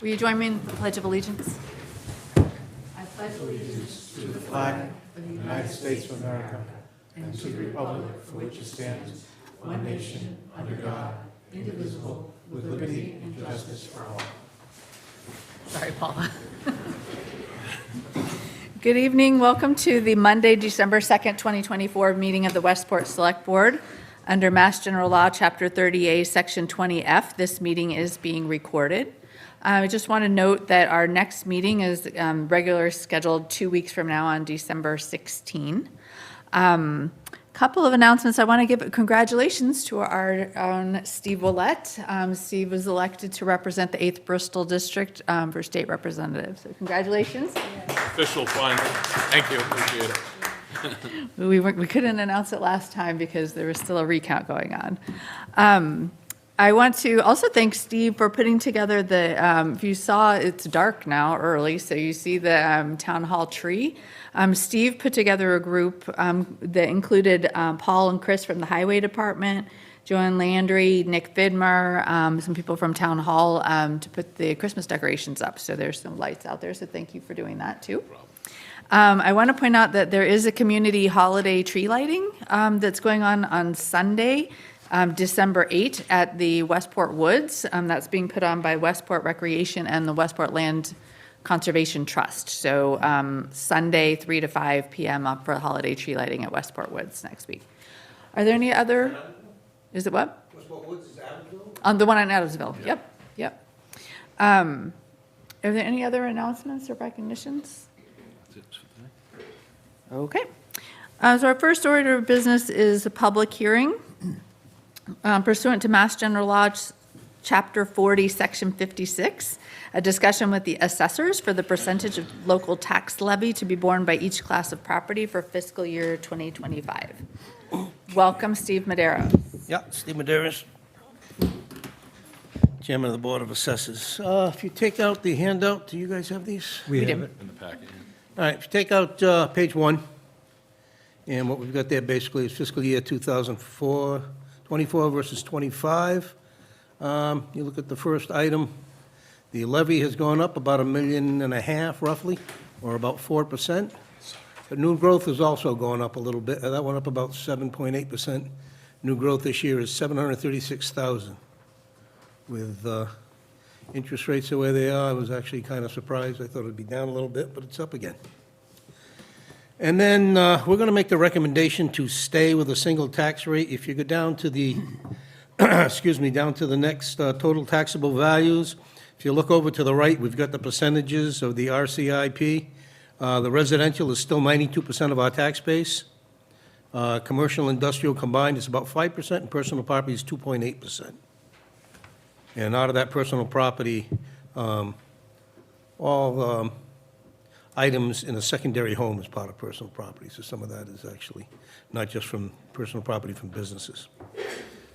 Will you join me in the Pledge of Allegiance? I pledge allegiance to the flag of the United States of America and to the republic for which it stands, one nation, under God, indivisible, with liberty and justice for all. Sorry, Paula. Good evening. Welcome to the Monday, December 2nd, 2024 meeting of the Westport Select Board. Under Mass General Law, Chapter 30A, Section 20F, this meeting is being recorded. I just want to note that our next meeting is regular scheduled 2 weeks from now on December 16. Couple of announcements. I want to give congratulations to our own Steve Willett. Steve was elected to represent the 8th Bristol District for state representative. So congratulations. Official final. Thank you, appreciate it. We couldn't announce it last time because there was still a recount going on. I want to also thank Steve for putting together the, if you saw, it's dark now, early, so you see the town hall tree. Steve put together a group that included Paul and Chris from the Highway Department, Joanne Landry, Nick Vidmar, some people from Town Hall to put the Christmas decorations up. So there's some lights out there, so thank you for doing that too. I want to point out that there is a community holiday tree lighting that's going on Sunday, December 8th at the Westport Woods. That's being put on by Westport Recreation and the Westport Land Conservation Trust. So Sunday, 3 to 5 p.m. up for holiday tree lighting at Westport Woods next week. Are there any other? Is it what? Westport Woods is Adamsville? The one in Adamsville. Yep. Are there any other announcements or recognitions? Okay. So our first order of business is a public hearing. Pursuant to Mass General Law, Chapter 40, Section 56, a discussion with the assessors for the percentage of local tax levy to be borne by each class of property for fiscal year 2025. Welcome, Steve Madero. Yeah, Steve Medeiros, Chairman of the Board of Assessors. If you take out the handout, do you guys have these? We do. In the packet. All right, if you take out page 1, and what we've got there basically is fiscal year 2024 versus 25. You look at the first item, the levy has gone up about $1.5 million roughly, or about 4%. But new growth has also gone up a little bit. That went up about 7.8%. New growth this year is $736,000. With interest rates the way they are, I was actually kind of surprised. I thought it'd be down a little bit, but it's up again. And then we're going to make the recommendation to stay with a single tax rate. If you go down to the, down to the next total taxable values, if you look over to the right, we've got the percentages of the RCIP. The residential is still 92% of our tax base. Commercial industrial combined is about 5%, and personal property is 2.8%. And out of that personal property, all items in a secondary home is part of personal property. So some of that is actually not just from personal property, from businesses.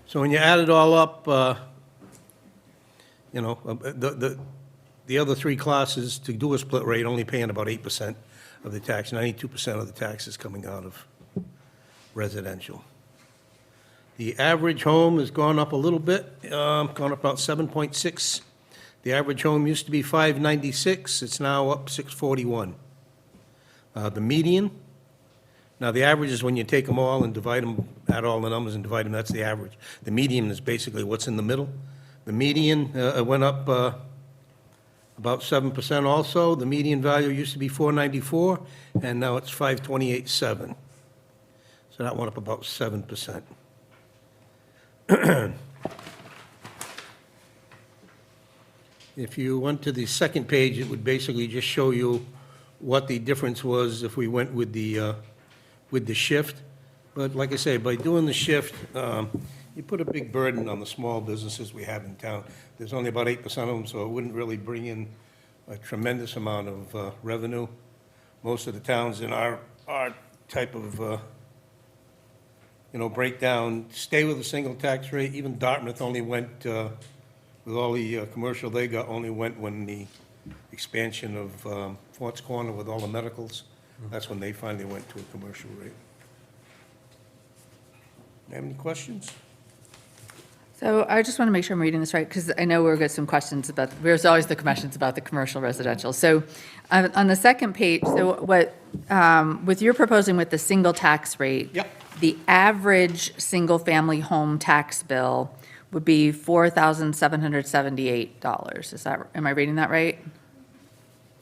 So when you add it all up, the other three classes, to do a split rate, only paying about 8% of the tax. 92% of the tax is coming out of residential. The average home has gone up a little bit, gone up about 7.6. The average home used to be $596. It's now up $641. The median, now the average is when you take them all and divide them, add all the numbers and divide them, that's the average. The median is basically what's in the middle. The median went up about 7% also. The median value used to be $494, and now it's $528.7. So that went up about 7%. If you went to the second page, it would basically just show you what the difference was if we went with the shift. But like I say, by doing the shift, you put a big burden on the small businesses we have in town. There's only about 8% of them, so it wouldn't really bring in a tremendous amount of revenue. Most of the towns in our type of breakdown stay with a single tax rate. Even Dartmouth only went, with all the commercial they got, only went when the expansion of Fort's Corner with all the medicals, that's when they finally went to a commercial rate. Have any questions? So I just want to make sure I'm reading this right, because I know we'll get some questions about, there's always the questions about the commercial residential. So on the second page, so what, with your proposing with the single tax rate. Yep. The average single-family home tax bill would be $4,778. Is that, am I reading that right?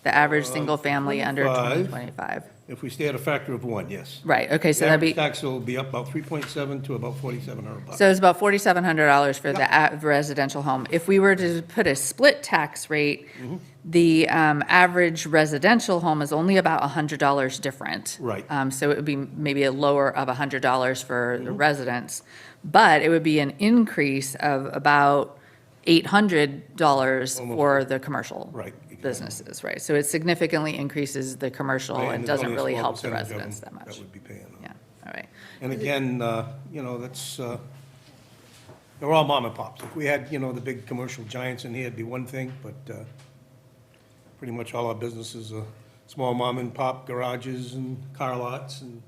The average single-family under 25. 2025. If we stay at a factor of 1, yes. Right, okay, so The that'd be. average tax will be up about 3.7 to about $4,700. So it's about $4,700 for the residential home. If we were to put a split tax rate, the average residential home is only about $100 different. Right. So it would be maybe a lower of $100 for the residents, but it would be an increase of about $800 for the commercial Right, exactly. businesses, right? So it significantly increases the commercial Right, and there's doesn't only a really small help the percentage of residents that them much. That would be paying. Yeah, all right. And again, that's, they're all mom and pops. If we had, the big commercial giants in here, it'd be one thing, but pretty much all our businesses are small mom and pop garages and car lots, and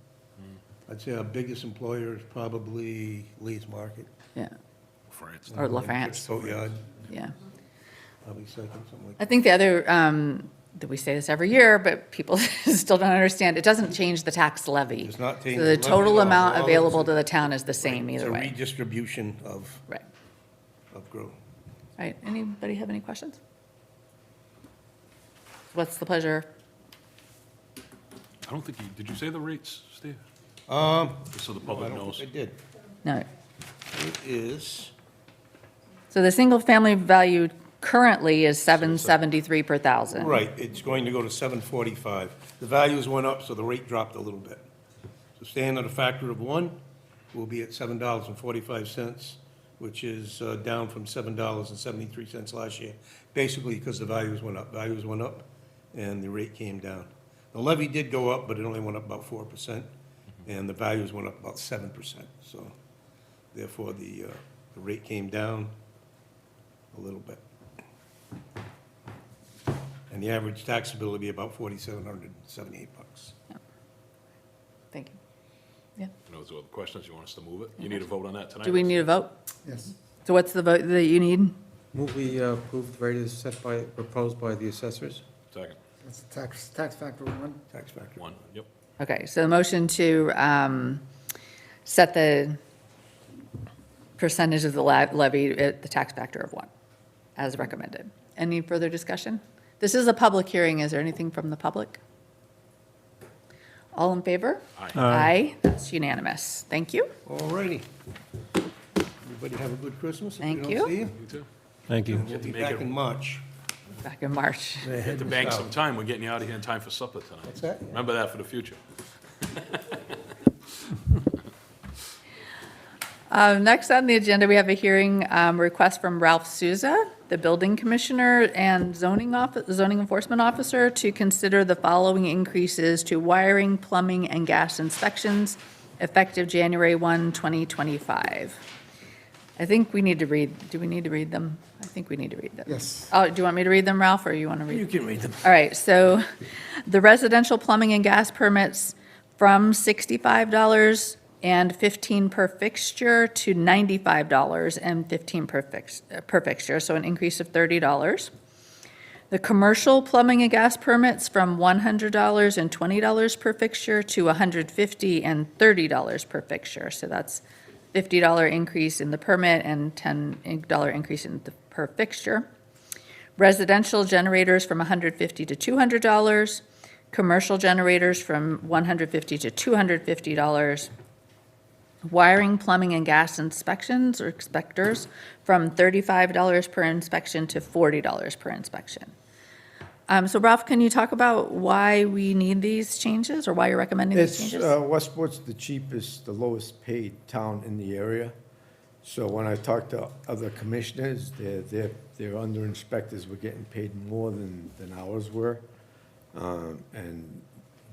I'd say our biggest employer is probably Lee's Market. Yeah, France. or La France, Boatyard, yeah. probably second, something like I think the other, that we say this every year, but people still don't understand, it doesn't change the tax levy. It's not changing So the the levy total at all. amount All available it's- to the town is the same It's either a way. redistribution of Right. growth. All right, anybody have any questions? What's the pleasure? I don't think you, did you say the rates, Steve? Just so the I public don't knows. think I did. No. It is, So the single-family value currently is $773 per thousand. right, it's going to go to 745. The values went up, so the rate dropped a little bit. So staying at a factor of 1, we'll be at $7.45, which is down from $7.73 last year, basically because the values went up. Values went up, and the rate came down. The levy did go up, but it only went up about 4%, and the values went up about 7%. So therefore, the rate came down a little bit. And the average tax bill will be about $4,778. Thank you. Yeah. Those are the questions. You want us to move it? You need a vote on that tonight? Do we need a vote? Yes. So what's the vote that you need? Move we approve the rate as proposed by the assessors? Second. That's a tax factor 1. Tax factor. One, yep. Okay, so the motion to set the percentage of the levy at the tax factor of 1, as recommended. Any further discussion? This is a public hearing. Is there anything from the public? All in favor? Aye. Aye, that's unanimous. Thank you. All righty. Everybody have a good Christmas. if we Thank don't you. see You too. Thank you. And we'll be back in March. Back in March. Have to bank some time. We're getting you out of here in time for supper tonight. What's that? Remember that for the future. Next on the agenda, we have a hearing request from Ralph Souza, the building commissioner and zoning enforcement officer, to consider the following increases to wiring, plumbing, and gas inspections effective January 1, 2025. I think we need to read, do we need to read them? I think we need to read them. Yes. Oh, do you want me to read them, Ralph, or you want to read? You can read them. All right, so the residential plumbing and gas permits from $65 and 15 per fixture to $95 and 15 per fixture, so an increase of $30. The commercial plumbing and gas permits from $100 and $20 per fixture to $150 and $30 per fixture, so that's $50 increase in the permit and $10 increase in the per fixture. Residential generators from $150 to $200, commercial generators from $150 to $250, wiring, plumbing, and gas inspections or inspectors from $35 per inspection to $40 per inspection. So Ralph, can you talk about why we need these changes, or why you're recommending these It's, changes? Westport's the cheapest, the lowest paid town in the area. So when I talk to other commissioners, their under inspectors were getting paid more than ours were. And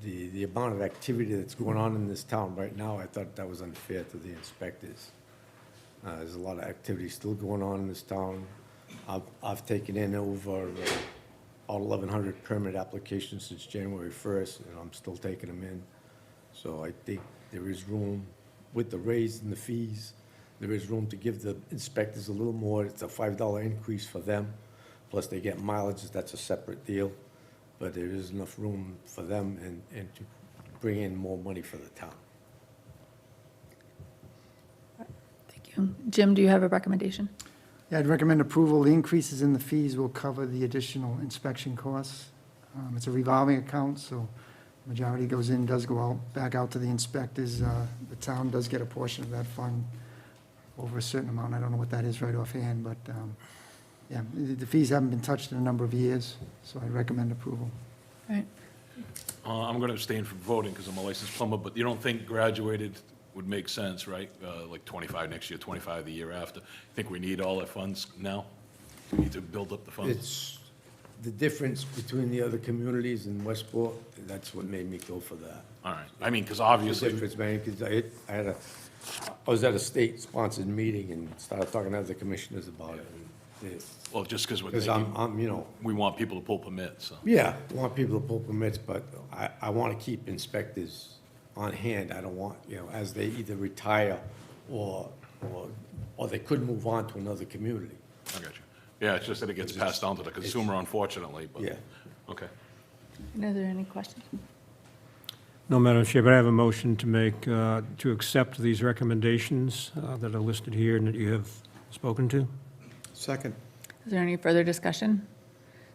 the amount of activity that's going on in this town right now, I thought that was unfair to the inspectors. There's a lot of activity still going on in this town. I've taken in over all 1,100 permit applications since January 1st, and I'm still taking them in. So I think there is room with the raise and the fees. there is room to give the inspectors a little more. It's a $5 increase for them, plus they get mileage, that's a separate deal. But there is enough room for them and to bring in more money for the town. Thank you. Jim, do you have a recommendation? Yeah, I'd recommend approval. The increases in the fees will cover the additional inspection costs. It's a revolving account, so majority goes in, does go out, back out to the inspectors. The town does get a portion of that fund over a certain amount. I don't know what that is right offhand, but, yeah, the fees haven't been touched in a number of years, so I recommend approval. All right. I'm going to abstain from voting because I'm a licensed plumber, but you don't think graduated would make sense, right? Like 25 next year, 25 the year after. Think we need all our funds now? We need to build up the funds? It's the difference between the other communities in Westport, that's what made me go for that. All right. I mean, because The obviously, difference, man, because I was at a state-sponsored meeting and started talking to other commissioners about it. well, just because we're Because thinking, I'm, you know, we want people to pull permits, so. yeah, I want people to pull permits, but I want to keep inspectors on hand. I don't want, you know, as they either retire or they could move on to another community. I got you. Yeah, it's just that it gets passed down to the consumer, unfortunately, but. Yeah. Okay. Are there any questions? No, Madam Chair, but I have a motion to make, to accept these recommendations that are listed here and that you have spoken to. Second. Is there any further discussion?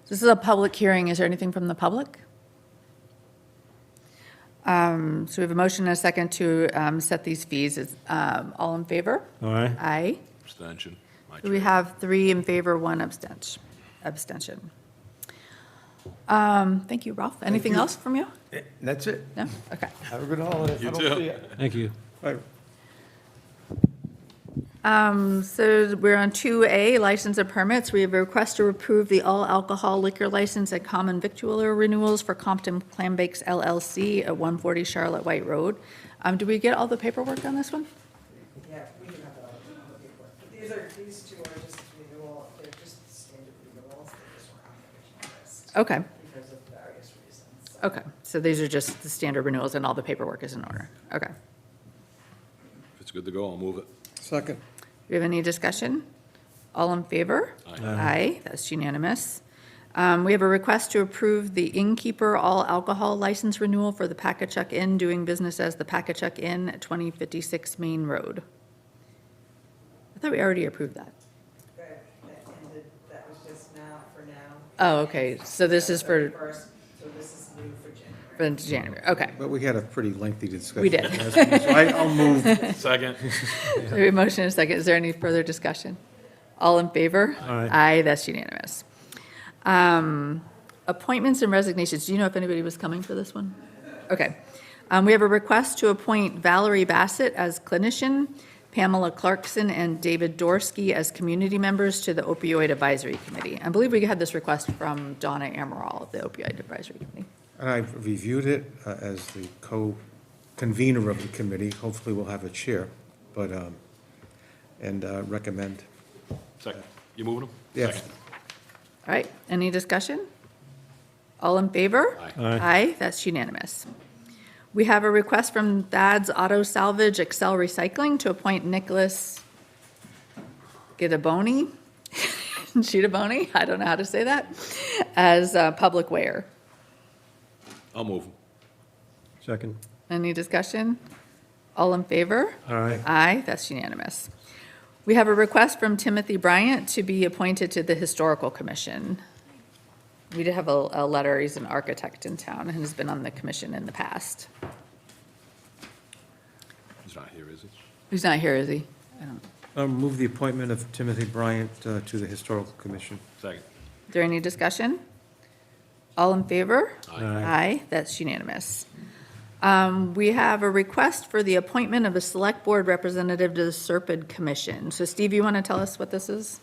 This is a public hearing. Is there anything from the public? So we have a motion and a second to set these fees. Is all in favor? All right? Aye. Abstention. My We choice. have 3 in favor, 1 abstention. Thank you, Ralph. Anything else from you? That's it. No? Okay. Have a good holiday. You I don't too. see ya. Thank you. Bye. So we're on 2A, license and permits. We have a request to approve the all alcohol liquor license and common victualler renewals for Compton Clam Bakes LLC at 140 Charlotte White Road. Did we get all the paperwork on this one? Yeah, we can have that on the paperwork. But these two are just renewal, they're just standard renewals, they just were on the original list Okay, because of various reasons. okay. So these are just the standard renewals and all the paperwork is in order. Okay. If it's good to go, I'll move it. Second. Do we have any discussion? All in favor? Aye, that's unanimous. We have a request to approve the innkeeper all alcohol license renewal for the Packatuck Inn doing business as the Packatuck Inn at 2056 Main Road. I thought we already approved that. That ended, that was just now, for now. Oh, okay, so this is for, First, so this is new for January. January, okay. But we had a pretty lengthy discussion. We did. last week, So I'll move. Second. So we have a motion and a second. Is there any further discussion? All in favor? Aye. Aye, that's unanimous. Appointments and resignations. Do you know if anybody was coming for this one? Okay. We have a request to appoint Valerie Bassett as clinician, Pamela Clarkson and David Dorsky as community members to the opioid advisory committee. I believe we had this request from Donna Amaral of the opioid advisory committee. And I've reviewed it as the co-convener of the committee. Hopefully we'll have a chair, but, and recommend. Second. You moving them? Yes. Second. All right, any discussion? All in favor? Aye. Aye. Aye, that's unanimous. We have a request from Dad's Auto Salvage Excel Recycling to appoint Nicholas Gitaboni, Gitaboni, I don't know how to say that, as public wear. I'll move them. Second. Any discussion? All in favor? Aye. Aye, that's unanimous. We have a request from Timothy Bryant to be appointed to the Historical Commission. We did have a letter, he's an architect in town and has been on the commission in the past. He's not here, is he? He's not here, is he? I don't. I'll move the appointment of Timothy Bryant to the Historical Commission. Second. Is there any discussion? All in favor? Aye. Aye, that's unanimous. We have a request for the appointment of a select board representative to the Serpide Commission. So Steve, you want to tell us what this is?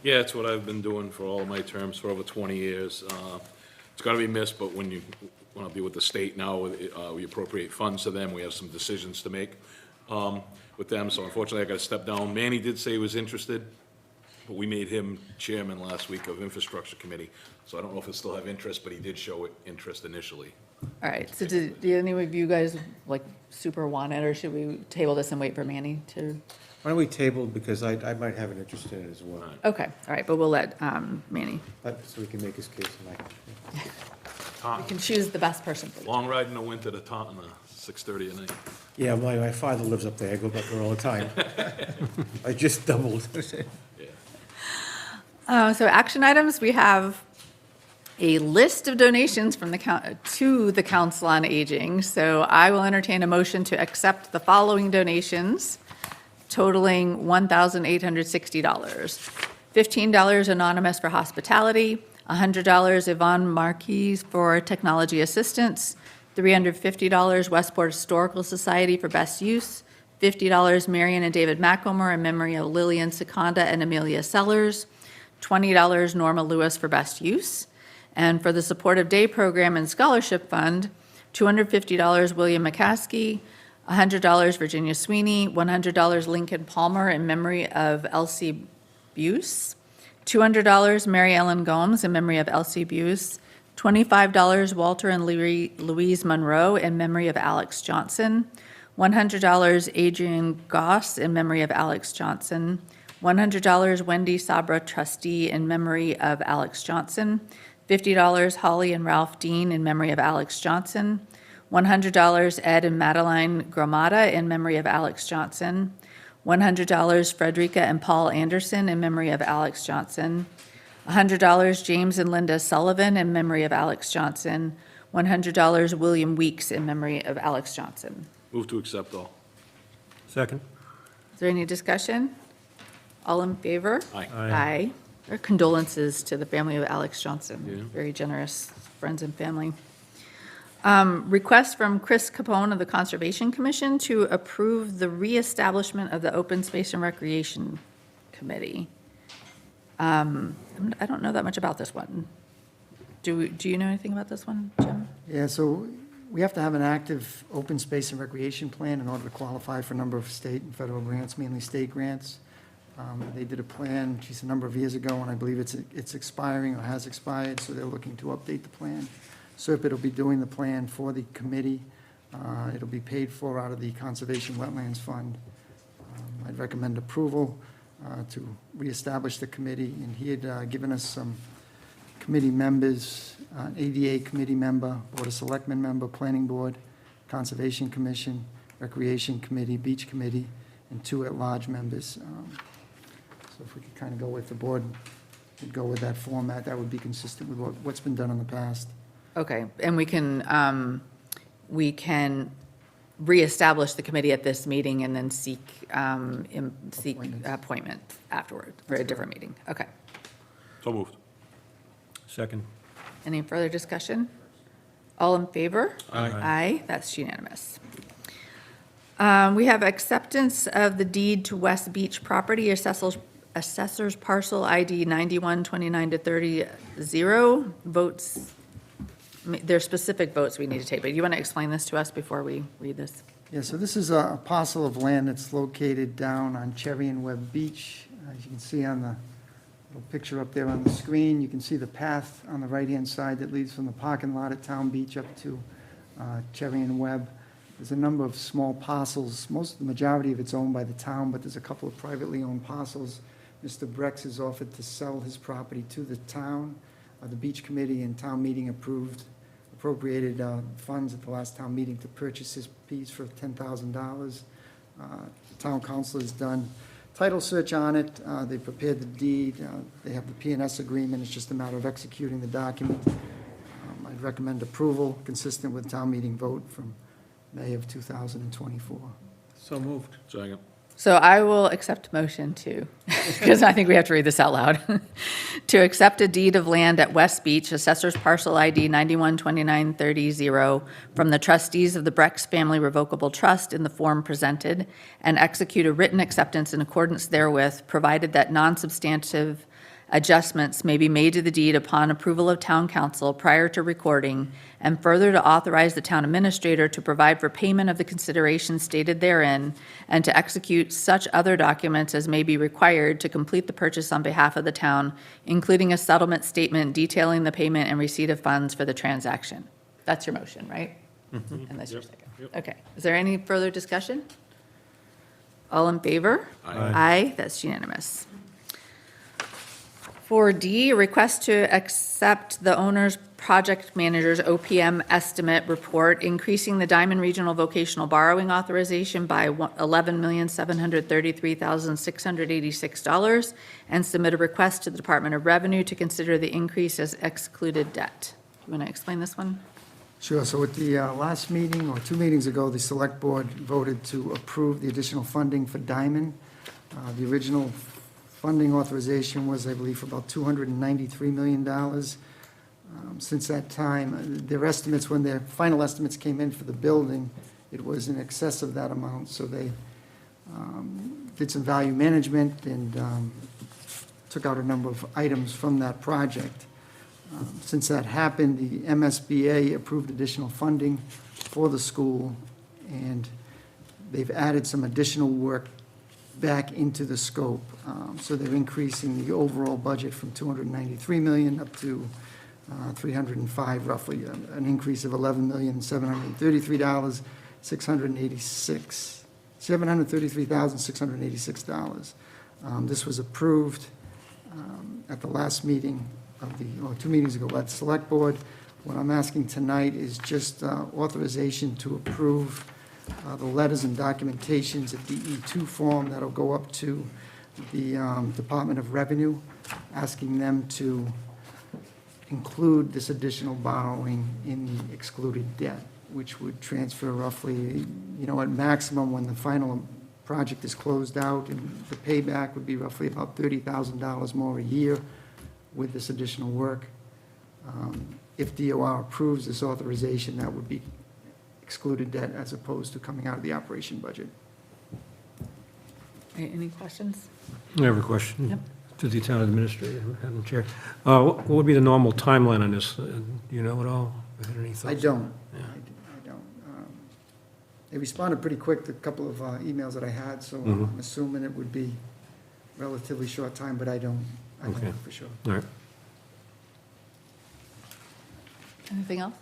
Yeah, it's what I've been doing for all my terms for over 20 years. It's got to be missed, but when I be with the state now, we appropriate funds to them, we have some decisions to make with them, so unfortunately I got to step down. Manny did say he was interested, but we made him chairman last week of Infrastructure Committee, so I don't know if he'll still have interest, but he did show interest initially. All right, so do any of you guys like super want it, or should we table this and wait for Manny to? Why don't we table, because I might have an interest in it as well, Okay, all right, but we'll let Manny, so he can make his case and you can choose the best person for the Long ride in the winter to Taunton, 6:30 at night. Yeah, my father lives up there, I go back there all the time. I just doubled. So action items, we have a list of donations from to the Council on Aging. So I will entertain a motion to accept the following donations totaling $1,860. $15 Anonymous for hospitality, $100 Yvonne Marquis for technology assistance, $350 Westport Historical Society for best use, $50 Marion and David McElmore in memory of Lillian Seconda and Amelia Sellers, $20 Norma Lewis for best use, and for the Supportive Day Program and Scholarship Fund, $250 William McCaskey, $100 Virginia Sweeney, $100 Lincoln Palmer in memory of Elsie Buse, $200 Mary Ellen Gomes in memory of Elsie Buse, $25 Walter and Louise Monroe in memory of Alex Johnson, $100 Adrian Goss in memory of Alex Johnson, $100 Wendy Sabra trustee in memory of Alex Johnson, $50 Holly and Ralph Dean in memory of Alex Johnson, $100 Ed and Madeline Gromada in memory of Alex Johnson, $100 Frederica and Paul Anderson in memory of Alex Johnson, $100 James and Linda Sullivan in memory of Alex Johnson, $100 William Weeks in memory of Alex Johnson. Move to accept all. Second? Is there any discussion? All in favor? Aye. Aye. Our condolences to the family of Alex Johnson. Yeah. Very generous friends and family. Request from Chris Capone of the Conservation Commission to approve the reestablishment of the Open Space and Recreation Committee. I don't know that much about this one. Do you know anything about this one, Jim? Yeah, so we have to have an active open space and recreation plan in order to qualify for a number of state and federal grants, mainly state grants. They did a plan, geez, a number of years ago, and I believe it's expiring or has expired, so they're looking to update the plan. Serpent will be doing the plan for the committee. It'll be paid for out of the Conservation Wetlands Fund. I'd recommend approval to reestablish the committee, and he had given us some committee members, ADA committee member, Board of Selectmen member, Planning Board, Conservation Commission, Recreation Committee, Beach Committee, and 2 at-large members. So if we could kind of go with the board, would go with that format, that would be consistent with what's been done in the past. Okay, and we can reestablish the committee at this meeting and then seek appointment afterward for a different meeting. Okay. So moved. Second? Any further discussion? All in favor? Aye. Aye, that's unanimous. We have acceptance of the deed to West Beach property, assessor's parcel ID 9129-30. Votes, there's specific votes we need to take, but you want to explain this to us before we read this? Yeah, so this is a parcel of land that's located down on Cherry and Webb Beach. As you can see on the little picture up there on the screen, you can see the path on the right-hand side that leads from the parking lot at Town Beach up to Cherry and Webb. There's a number of small parcels. The majority of it's owned by the town, but there's a couple of privately owned parcels. Mr. Brex has offered to sell his property to the town. The beach committee and town meeting appropriated funds at the last town meeting to purchase his piece for $10,000. The town council has done title search on it. They prepared the deed. They have the P&S agreement. It's just a matter of executing the document. I'd recommend approval consistent with town meeting vote from May of 2024. So moved. Second. So I will accept motion to, because I think we have to read this out loud, to accept a deed of land at West Beach, assessor's parcel ID 912930, from the trustees of the Brex Family Revocable Trust in the form presented, and execute a written acceptance in accordance therewith, provided that non-substantive adjustments may be made to the deed upon approval of town council prior to recording, and further to authorize the town administrator to provide for payment of the considerations stated therein, and to execute such other documents as may be required to complete the purchase on behalf of the town, including a settlement statement detailing the payment and receipt of funds for the transaction. That's your motion, right? And that's your second. Okay. Is there any further discussion? All in favor? Aye, that's unanimous. 4D, request to accept the owner's project manager's OPM estimate report, increasing the Diamond Regional Vocational Borrowing Authorization by $11,733,686, and submit a request to the Department of Revenue to consider the increase as excluded debt. You want to explain this one? Sure, so at the last meeting, or 2 meetings ago, the Select Board voted to approve the additional funding for Diamond. The original funding authorization was, I believe, for about $293 million. Since that time, their estimates, when their final estimates came in for the building, it was in excess of that amount, so they did some value management and took out a number of items from that project. Since that happened, the MSBA approved additional funding for the school, and they've added some additional work back into the scope. So they're increasing the overall budget from $293 million up to $305 roughly, an increase of $733,686. This was approved at the last meeting of the, or 2 meetings ago, by the Select Board. What I'm asking tonight is just authorization to approve the letters and documentations at the E2 form that'll go up to the Department of Revenue, asking them to include this additional borrowing in the excluded debt, which would transfer roughly, at maximum, when the final project is closed out, and the payback would be roughly about $30,000 more a year with this additional work. If DOR approves this authorization, that would be excluded debt as opposed to coming out of the operation budget. Any questions? I have a question. Yep. To the town administrator, Madam Chair. What would be the normal timeline on this? Do you know at all? Had any thoughts? I don't. Yeah. I don't. They responded pretty quick to a couple of emails that I had, so Mhm. I'm assuming it would be relatively short time, but I don't know Okay. for sure. All right. Anything else?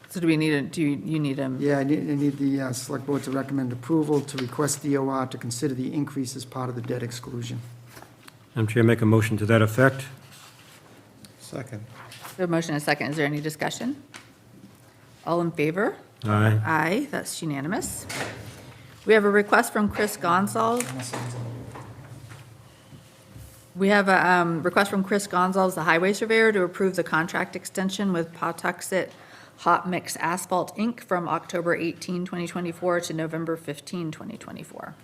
So do we need you need a? Yeah, I need the Select Board to recommend approval to request DOR to consider the increase as part of the debt exclusion. Madam Chair, make a motion to that effect. Second. The motion is second. Is there any discussion? All in favor? Aye. Aye, that's unanimous. We have a request from Chris Gonzalez. We have a request from Chris Gonzalez, the highway surveyor, to approve the contract extension with Pawtuxet Hot Mix Asphalt, Inc. from October 18, 2024 to November 15, 2024.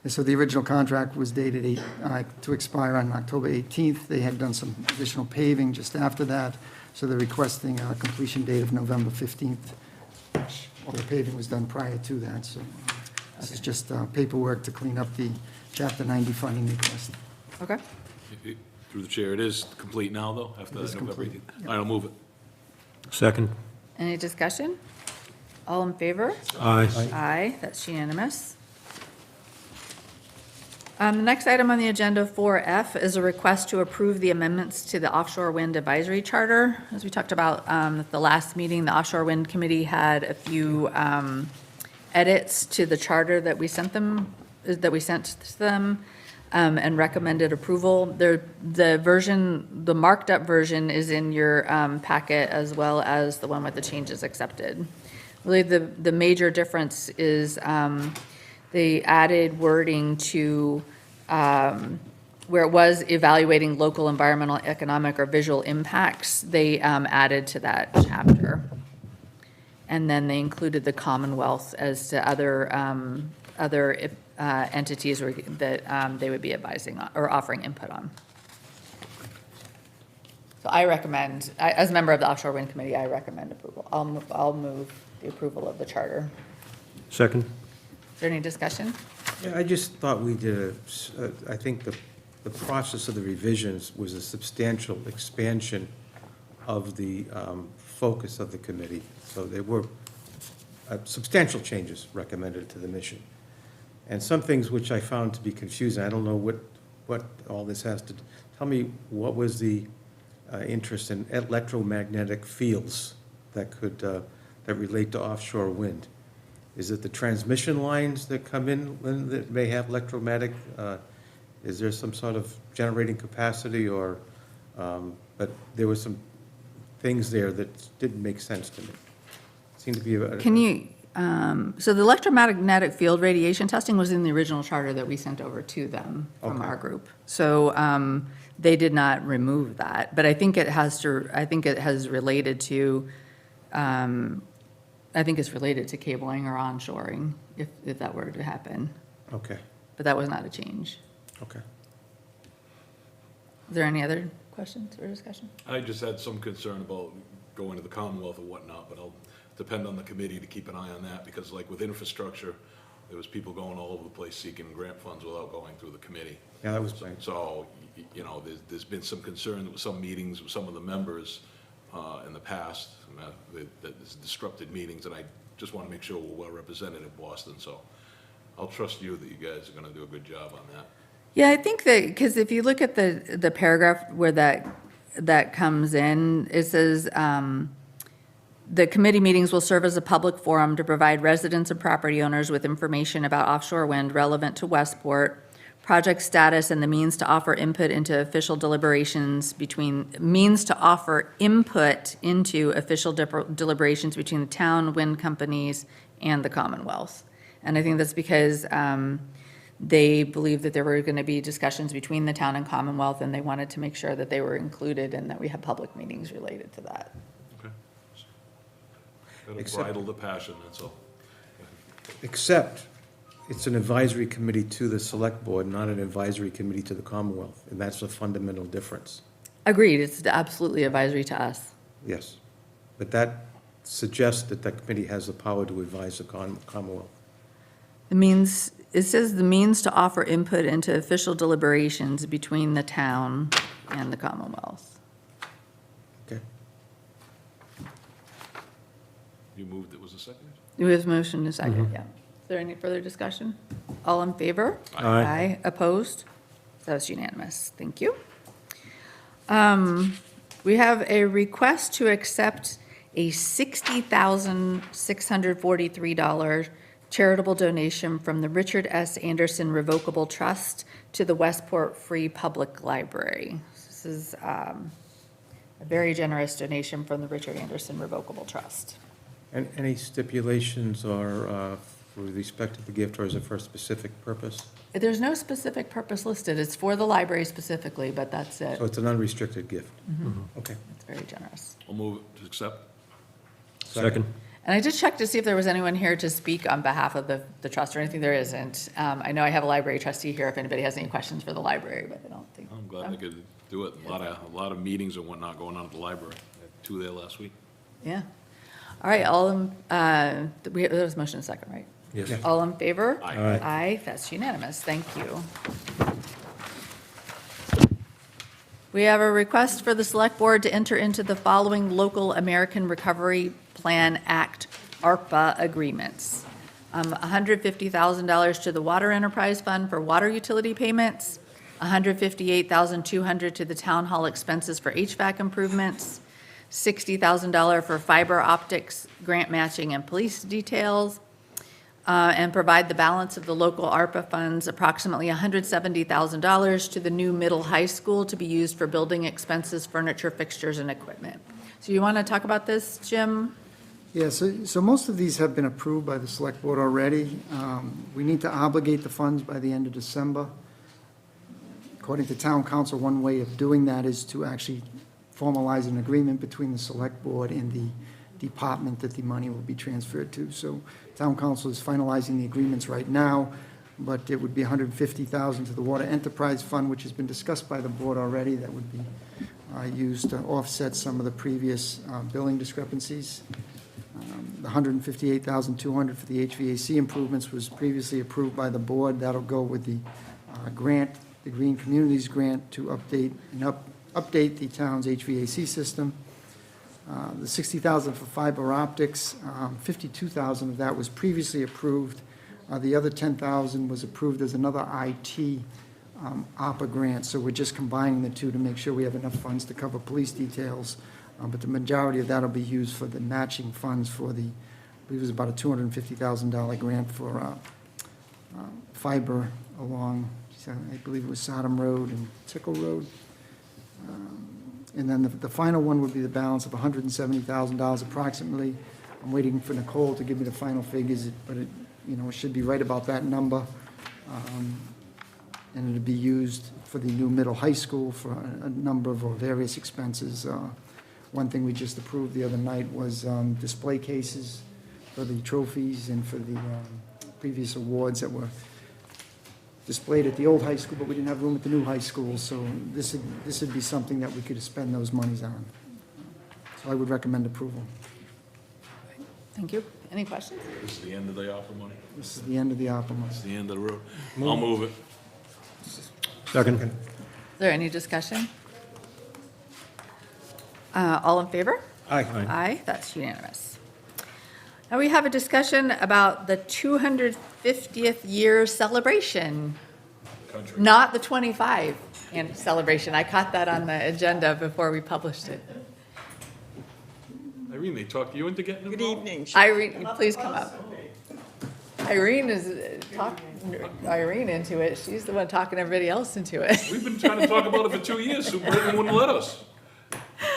And so the original contract was dated to expire on October 18th. They had done some additional paving just after that, so they're requesting a completion date of November 15th. All the paving was done prior to that, so this is just paperwork to clean up the Chapter 90 funding request. Okay. Through the chair, it is complete now, though, after It is November complete, 18th? I'll move it. Second. Any discussion? All in favor? Aye. Aye, that's unanimous. The next item on the agenda, 4F, is a request to approve the amendments to the Offshore Wind Advisory Charter. As we talked about at the last meeting, the Offshore Wind Committee had a few edits to the charter that we sent to them, and recommended approval. The marked up version is in your packet, as well as the one with the changes accepted. Really, the major difference is they added wording to where it was evaluating local environmental, economic, or visual impacts. They added to that chapter. And then they included the Commonwealth as to other entities that they would be advising on, or offering input on. So I recommend, as a member of the Offshore Wind Committee, I recommend approval. I'll move the approval of the charter. Second. Is there any discussion? Yeah, I just thought we did I think the process of the revisions was a substantial expansion of the focus of the committee. So there were substantial changes recommended to the mission. And some things which I found to be confusing. I don't know what all this has to, tell me what was the interest in electromagnetic fields that could, that relate to offshore wind? Is it the transmission lines that come in that may have electromagnetic? Is there some sort of generating capacity or, but there were some things there that didn't make sense to me. Seemed to be Can you, so the electromagnetic field radiation testing was in the original charter that we sent over to them from Okay. our group. So they did not remove that, but I think it has related to, I think it's related to cabling or onshoring, if that were to happen. Okay, But that was not a change. okay. Is there any other questions or discussion? I just had some concern about going to the Commonwealth or whatnot, but I'll depend on the committee to keep an eye on that, because like with infrastructure, there was people going all over the place seeking grant funds without going through the committee. Yeah, that was my, So, you know, there's been some concern with some meetings with some of the members in the past that has disrupted meetings, and I just want to make sure we're well represented in Boston, so I'll trust you that you guys are going to do a good job on that. Yeah, I think that, because if you look at the paragraph where that comes in, it says, the committee meetings will serve as a public forum to provide residents and property owners with information about offshore wind relevant to Westport, project status, and the means to offer input into official deliberations between the town, wind companies, and the Commonwealth. And I think that's because they believed that there were going to be discussions between the town and Commonwealth, and they wanted to make sure that they were included and that we had public meetings related to that. Okay. Got to Except- bridle the passion, that's all. except it's an advisory committee to the select board, not an advisory committee to the Commonwealth, and that's a fundamental difference. Agreed, it's absolutely advisory to us. Yes. But that suggests that that committee has the power to advise the Commonwealth. It says the means to offer input into official deliberations between the town and the Commonwealth. Okay? You moved, it was a second? Do we have a motion to second? Yeah. Is there any further discussion? All in favor? Aye. Opposed? That's unanimous. Thank you. We have a request to accept a $60,643 charitable donation from the Richard S. Anderson Revocable Trust to the Westport Free Public Library. This is a very generous donation from the Richard Anderson Revocable Trust. And any stipulations or with respect to the gift, or is it for a specific purpose? There's no specific purpose listed. It's for the library specifically, but that's it. So it's an unrestricted gift? Okay. It's very generous. We'll move to accept. Second. And I did check to see if there was anyone here to speak on behalf of the trust or anything. There isn't. I know I have a library trustee here if anybody has any questions for the library, but I don't think. I'm glad they could do it. A lot of meetings and whatnot going on at the library. I had 2 there last week. Yeah. All right, there was motion and second, right? Yes. All in favor? Aye. Aye. Aye, that's unanimous. Thank you. We have a request for the Select Board to enter into the following Local American Recovery Plan Act, ARPA agreements. $150,000 to the Water Enterprise Fund for water utility payments, $158,200 to the Town Hall expenses for HVAC improvements, $60,000 for fiber optics, grant matching, and police details, and provide the balance of the local ARPA funds, approximately $170,000 to the new middle high school to be used for building expenses, furniture, fixtures, and equipment. So you want to talk about this, Jim? Yeah, so most of these have been approved by the Select Board already. We need to obligate the funds by the end of December. According to Town Council, one way of doing that is to actually formalize an agreement between the Select Board and the department that the money will be transferred to. So Town Council is finalizing the agreements right now, but it would be $150,000 to the Water Enterprise Fund, which has been discussed by the board already. That would be used to offset some of the previous billing discrepancies. The $158,200 for the HVAC improvements was previously approved by the board. That'll go with the grant, the Green Communities Grant, to update the town's HVAC system. The $60,000 for fiber optics, $52,000 of that was previously approved. The other $10,000 was approved as another IT ARPA grant, so we're just combining the two to make sure we have enough funds to cover police details. But the majority of that will be used for the matching funds for the, I believe it was about a $250,000 grant for fiber along, I believe it was Sodom Road and Tickle Road. And then the final one would be the balance of $170,000 approximately. I'm waiting for Nicole to give me the final figures, but it, you know, it should be right about that number. And it'll be used for the new middle high school for a number of various expenses. One thing we just approved the other night was display cases for the trophies and for the previous awards that were displayed at the old high school, but we didn't have room at the new high school, so this would be something that we could spend those monies on. So I would recommend approval. Thank you. Any questions? This is the end of the ARPA money? This is the end of the ARPA money. It's the end of the road. I'll move it. Second. Is there any discussion? All in favor? Aye. Aye, that's unanimous. Now we have a discussion about the 250th year celebration, Country. not the 25 and celebration. I caught that on the agenda before we published it. Irene, they talked you into getting Good involved? evening. Irene, please come up. Irene is talking Irene into it. She's the one talking everybody else into it. We've been trying to talk about it for 2 years, Sue Britton wouldn't let us.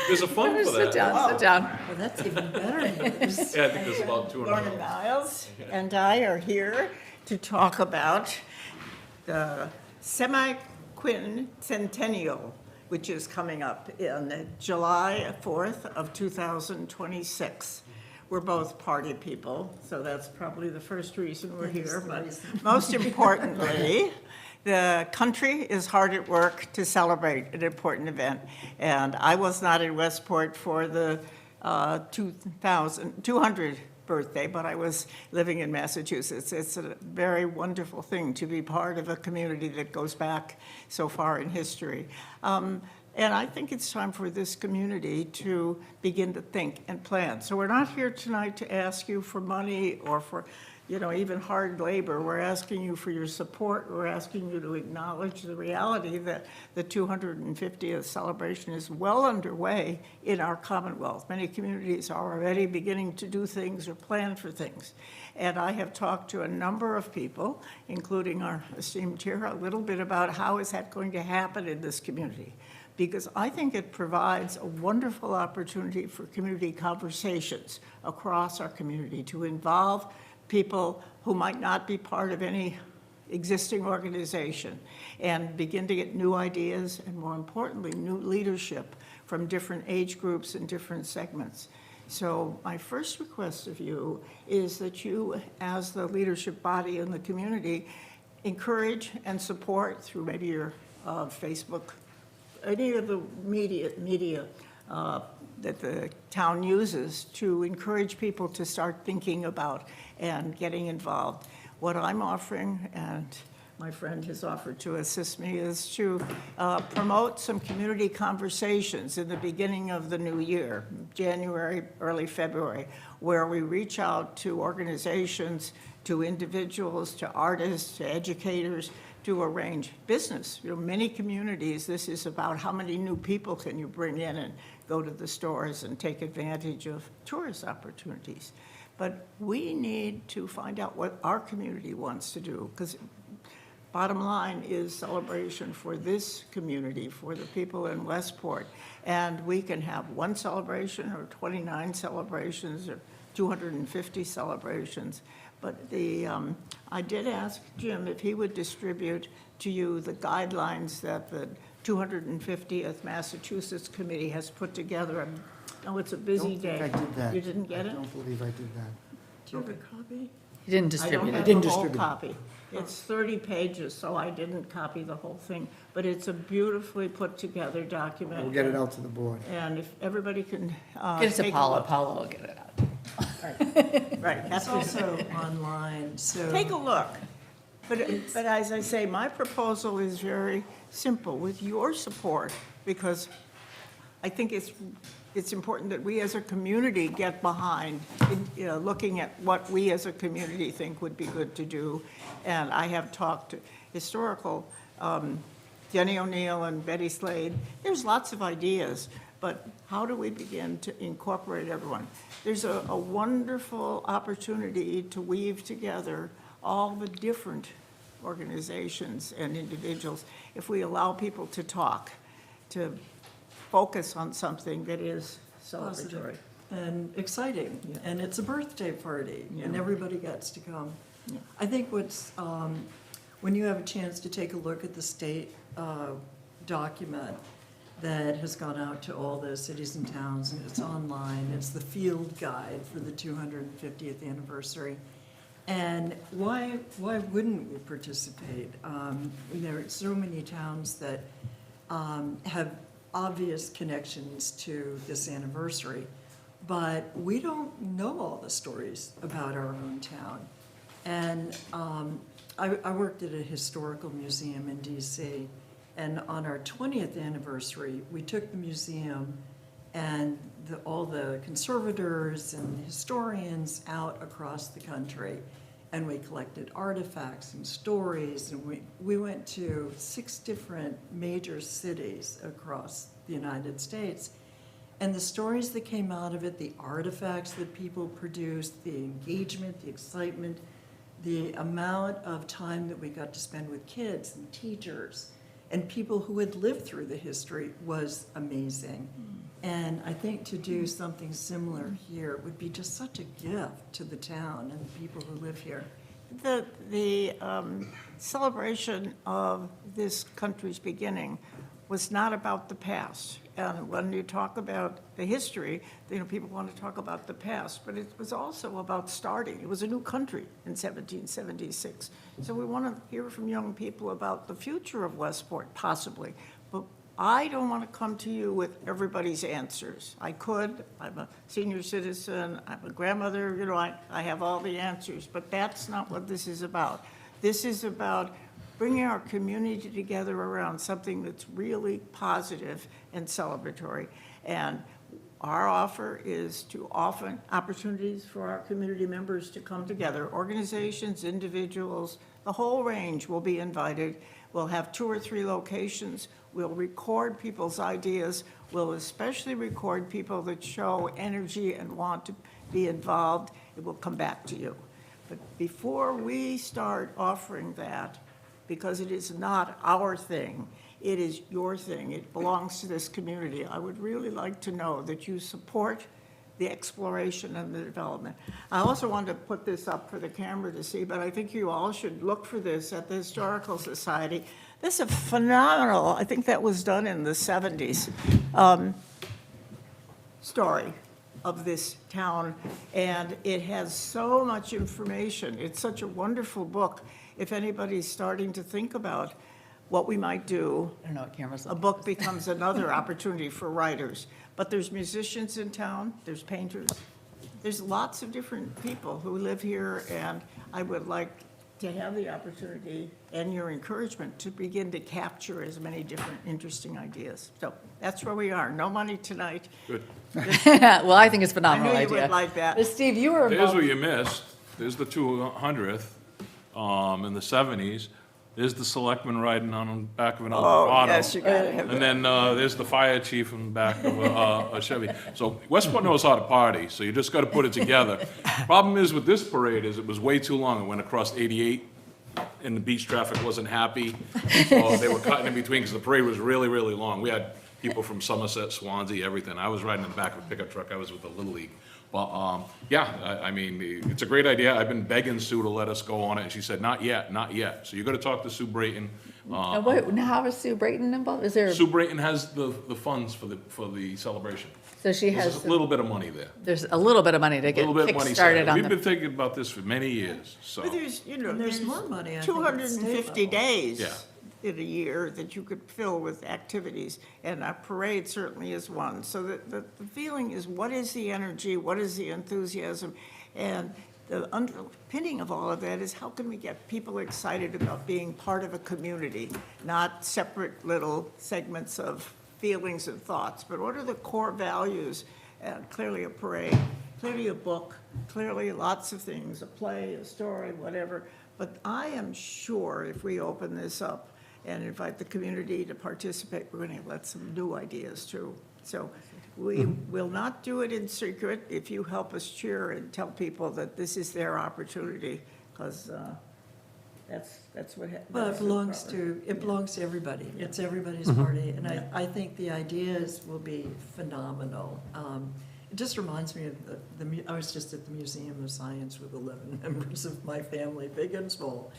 There's a fund for Sit that. down, sit down. Well, that's even better news. Yeah, I think there's about 200. Lorna Niles and I are here to talk about the semi-quincentennial, which is coming up in July 4th of 2026. We're both party people, so that's probably the first reason we're here. But most importantly, the country is hard at work to celebrate an important event. And I was not in Westport for the 200th birthday, but I was living in Massachusetts. It's a very wonderful thing to be part of a community that goes back so far in history. And I think it's time for this community to begin to think and plan. So we're not here tonight to ask you for money or for, you know, even hard labor. We're asking you for your support. We're asking you to acknowledge the reality that the 250th celebration is well underway in our Commonwealth. Many communities are already beginning to do things or plan for things. And I have talked to a number of people, including our esteemed chair, a little bit about how is that going to happen in this community. Because I think it provides a wonderful opportunity for community conversations across our community to involve people who might not be part of any existing organization and begin to get new ideas and, more importantly, new leadership from different age groups and different segments. So my first request of you is that you, as the leadership body in the community, encourage and support through maybe your Facebook, any of the media that the town uses to encourage people to start thinking about and getting involved. What I'm offering, and my friend has offered to assist me, is to promote some community conversations in the beginning of the new year, January, early February, where we reach out to organizations, to individuals, to artists, to educators, to arrange business. You know, many communities, this is about how many new people can you bring in and go to the stores and take advantage of tourist opportunities. But we need to find out what our community wants to do, because bottom line is celebration for this community, for the people in Westport. And we can have one celebration or 29 celebrations or 250 celebrations. But I did ask Jim if he would distribute to you the guidelines that the 250th Massachusetts Committee has put together. Oh, it's a busy day. I don't think I did that. You didn't get it? I don't believe I did that. Do you have a copy? You didn't I distribute don't it. have didn't the whole distribute it. copy. It's 30 pages, so I didn't copy the whole thing. But it's a beautifully put-together document. We'll get it out to the board. And if everybody can Get it to take a Paula. look. Paula will get it out. Right, It's that's also online, so. Take a look. But as I say, my proposal is very simple, with your support, because I think it's important that we as a community get behind, you know, looking at what we as a community think would be good to do. And I have talked to historical, Jenny O'Neill and Betty Slade. There's lots of ideas, but how do we begin to incorporate everyone? There's a wonderful opportunity to weave together all the different organizations and individuals if we allow people to talk, to focus on something that is celebratory. Positive and exciting, and it's a birthday party, and Yeah. everybody gets to come. Yeah. I think when you have a chance to take a look at the state document that has gone out to all the cities and towns, and it's online, it's the field guide for the 250th anniversary. And why wouldn't we participate? There are so many towns that have obvious connections to this anniversary, but we don't know all the stories about our own town. And I worked at a historical museum in DC, and on our 20th anniversary, we took the museum and all the conservators and historians out across the country, and we collected artifacts and stories, and we went to 6 different major cities across the United States. And the stories that came out of it, the artifacts that people produced, the engagement, the excitement, the amount of time that we got to spend with kids and teachers and people who had lived through the history was amazing. And I think to do something similar here would be just such a gift to the town and the people who live here. The celebration of this country's beginning was not about the past. And when you talk about the history, you know, people want to talk about the past, but it was also about starting. It was a new country in 1776. So we want to hear from young people about the future of Westport, possibly. But I don't want to come to you with everybody's answers. I could, I'm a senior citizen, I'm a grandmother, you know, I have all the answers, but that's not what this is about. This is about bringing our community together around something that's really positive and celebratory. And our offer is to offer opportunities for our community members to come together. Organizations, individuals, the whole range will be invited. We'll have 2 or 3 locations. We'll record people's ideas. We'll especially record people that show energy and want to be involved. It will come back to you. But before we start offering that, because it is not our thing, it is your thing, it belongs to this community, I would really like to know that you support the exploration and the development. I also wanted to put this up for the camera to see, but I think you all should look for this at the Historical Society. This is a phenomenal, I think that was done in the 70s, story of this town, and it has so much information. It's such a wonderful book. If anybody's starting to think about what we might do, I don't know what camera's a looking. book becomes another opportunity for writers. But there's musicians in town, there's painters, there's lots of different people who live here, and I would like to have the opportunity and your encouragement to begin to capture as many different interesting ideas. So that's where we are. No money tonight. Good. Well, I think it's a phenomenal I knew idea. you would like that. But Steve, you were There's involved. what you missed. There's the 200th in the 70s. There's the selectman riding on the back of an Oh, Eldorado. yes, you gotta have And that. then there's the fire chief in the back of a Chevy. So Westport knows how to party, so you just got to put it together. Problem is with this parade is it was way too long. It went across 88, and the beach traffic wasn't happy. So they were cutting in between because the parade was really, really long. We had people from Somerset, Swansea, everything. I was riding in the back of a pickup truck. I was with the Little League. Well, yeah, I mean, it's a great idea. I've been begging Sue to let us go on it, and she said, not yet, not yet. So you got to talk to Sue Brayton. Now, now how is Sue Brayton involved? Is there, Sue Brayton has the funds for the celebration. so she There's has, a little bit of money there. there's a little bit of money to A get little bit of money. kick-started on We've the. been thinking about this for many years, so, But there's, you know, And there's there's more money, I think, at the state 250 level. days. Yeah. in a year that you could fill with activities, and a parade certainly is one. So the feeling is, what is the energy, what is the enthusiasm? And the underpinning of all of that is, how can we get people excited about being part of a community, not separate little segments of feelings and thoughts, but what are the core values? Clearly a parade, clearly a book, clearly lots of things, a play, a story, whatever. But I am sure if we open this up and invite the community to participate, we're going to let some new ideas too. So we will not do it in secret if you help us cheer and tell people that this is their opportunity, because that's what happens. Well, it belongs to everybody. It's everybody's party, and I think the ideas will be phenomenal. It just reminds me of I was just at the Museum of Science with 11 members of my family, big and small,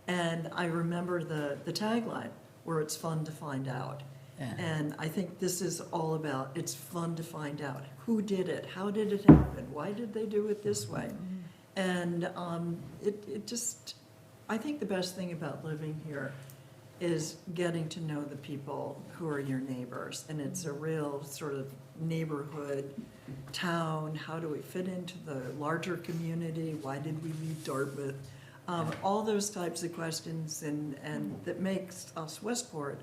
and I remember the tagline, where it's fun to find out. Yeah. And I think this is all about, it's fun to find out. Who did it? How did it happen? Why did they do it this way? And it just, I think the best thing about living here is getting to know the people who are your neighbors. And it's a real sort of neighborhood, town, how do we fit into the larger community? Why did we leave Dartmouth? All those types of questions, and that makes us Westport,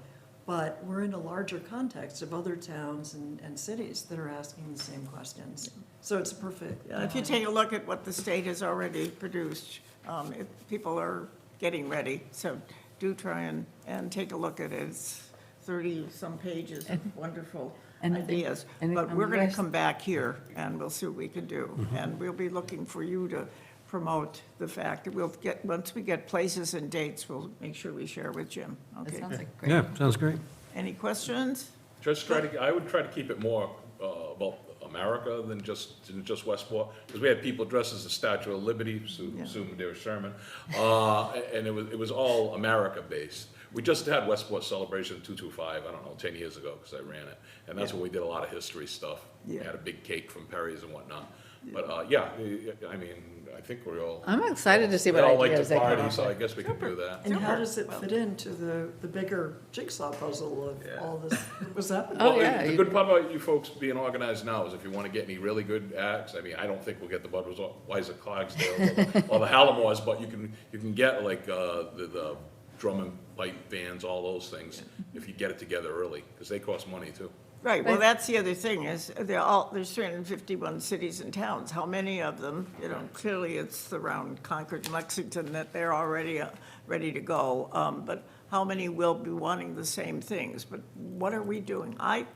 but we're in a larger context of other towns and cities that are asking the same questions. So it's perfect. If you take a look at what the state has already produced, people are getting ready, so do try and take a look at it. It's 30-some pages of wonderful ideas. But we're going to come back here, and we'll see what we can do. And we'll be looking for you to promote the fact that we'll get, once we get places and dates, we'll make sure we share with Jim. That Okay. sounds like great. Yeah, sounds great. Any questions? I would try to keep it more about America than just Westport, because we had people dressed as the Statue of Liberty, assumed they were Sherman, and it was all America-based. We just had Westport Celebration 225, I don't know, 10 years ago, because I ran it, and that's when we did a lot of history stuff. We Yeah. had a big cake from Perry's and whatnot. But, yeah, I mean, I think we're all. I'm excited to see what We all like ideas to they come party, up so I with. guess we can do that. And how does it fit into the bigger jigsaw puzzle of all this that was happening? Oh, Well, yeah, The you- good part about you folks being organized now is if you want to get any really good acts, I mean, I don't think we'll get the Budweiser Clydesdale or the Hallamores, but you can get like the drum and pipe bands, all those things, if you get it together early, because they cost money too. Right, well, that's the other thing, is there's 351 cities and towns. How many of them, clearly it's around Concord and Lexington that they're already ready to go. But how many will be wanting the same things? But what are we doing? I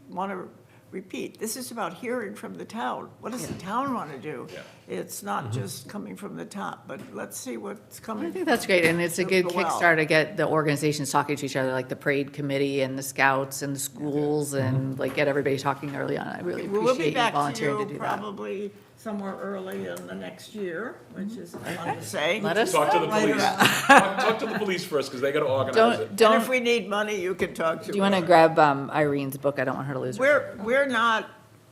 want to repeat, this is about hearing from the town. What does the town want to do? Yeah. It's not just coming from the top, but let's see what's coming. I think that's great, and it's a good Well. kickstart to get the organizations talking to each other, like the parade committee and the scouts and the schools, and like get everybody talking early on. I really We'll be appreciate you back to volunteering to you do that. probably somewhere early in the next year, which is fun to say. Let us Talk to the know. police, talk to the police first, because they got to organize it. And Don't, if we need money, you can talk to do you want to grab Irene's book? I don't want her to lose her.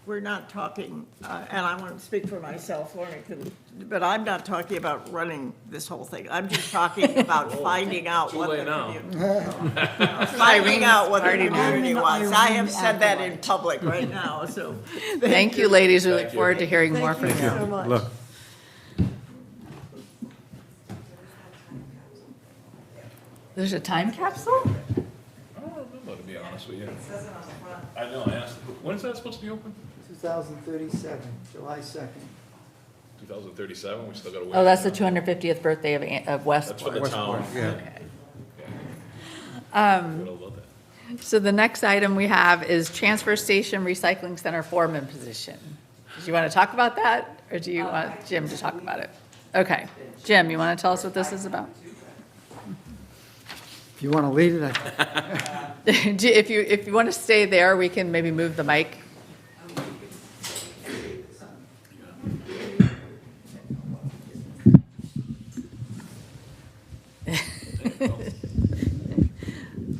We're not talking, and I want to speak for myself, Lorna can, but I'm not talking about running this whole thing. I'm just talking about finding out Too what the late now. community, finding out what the Irene's community already wants. I have Irene said that in acolyte. public right now, so. Thank you, ladies. We look Thank you. forward to hearing more from Thank you. you so much. Look, There's a time capsule? I don't remember, to be honest with you. I know, I asked, when's that supposed to be open? 2037, July 2nd. 2037, we still got to wait. Oh, that's the 250th birthday of That's for Westport. the town. Yeah. Okay. Forgot about that. So the next item we have is Transfer Station Recycling Center foreman position. Do you want to talk about that, or do you want Jim to talk about it? Okay. Jim, you want to tell us what this is about? If you want to lead it, If you want to stay there, we can maybe move the mic.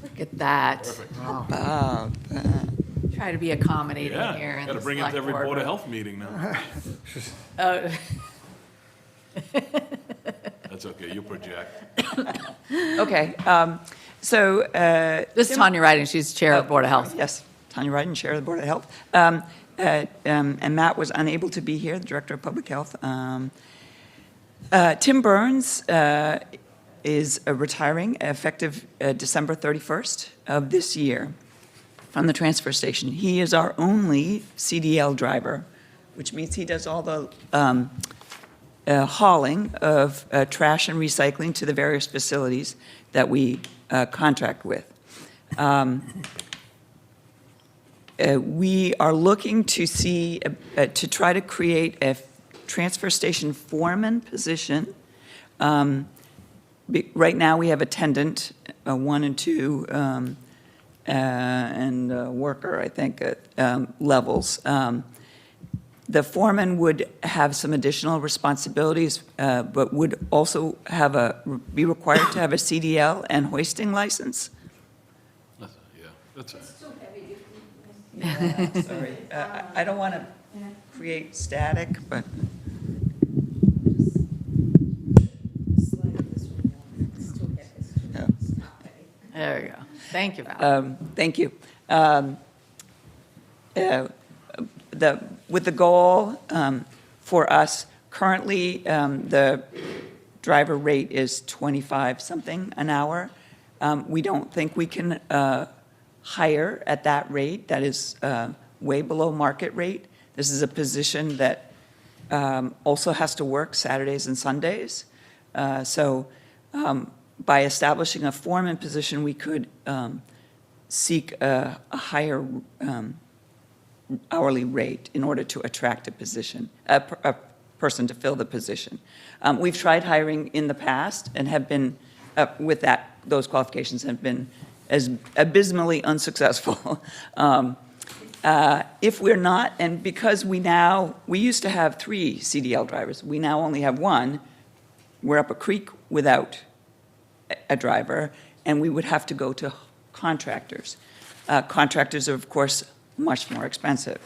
Look at that. Try to be accommodating here Yeah, in got the to bring it to select every board. Board of Health meeting now. Oh. That's okay, you project. Okay, So, This is Tanya Riding, she's Chair of Board of Health. Yes, Tanya Ryden, Chair of the Board of Health. And Matt was unable to be here, the Director of Public Health. Tim Burns is retiring effective December 31st of this year from the transfer station. He is our only CDL driver, which means he does all the hauling of trash and recycling to the various facilities that we contract with. We are looking to see, to try to create a transfer station foreman position. Right now, we have attendant, 1 and 2, and worker, I think, levels. The foreman would have some additional responsibilities, but would also be required to have a CDL and hoisting license. Yeah, that's it. Sorry, I don't want to create static, but There you go. Thank you, Val. thank you. With the goal for us, currently, the driver rate is 25-something an hour. We don't think we can hire at that rate. That is way below market rate. This is a position that also has to work Saturdays and Sundays. So by establishing a foreman position, we could seek a higher hourly rate in order to attract a person to fill the position. We've tried hiring in the past and have been, with those qualifications, have been as abysmally unsuccessful. If we're not, and because we used to have 3 CDL drivers, we now only have 1. We're up a creek without a driver, and we would have to go to contractors. Contractors are, of course, much more expensive.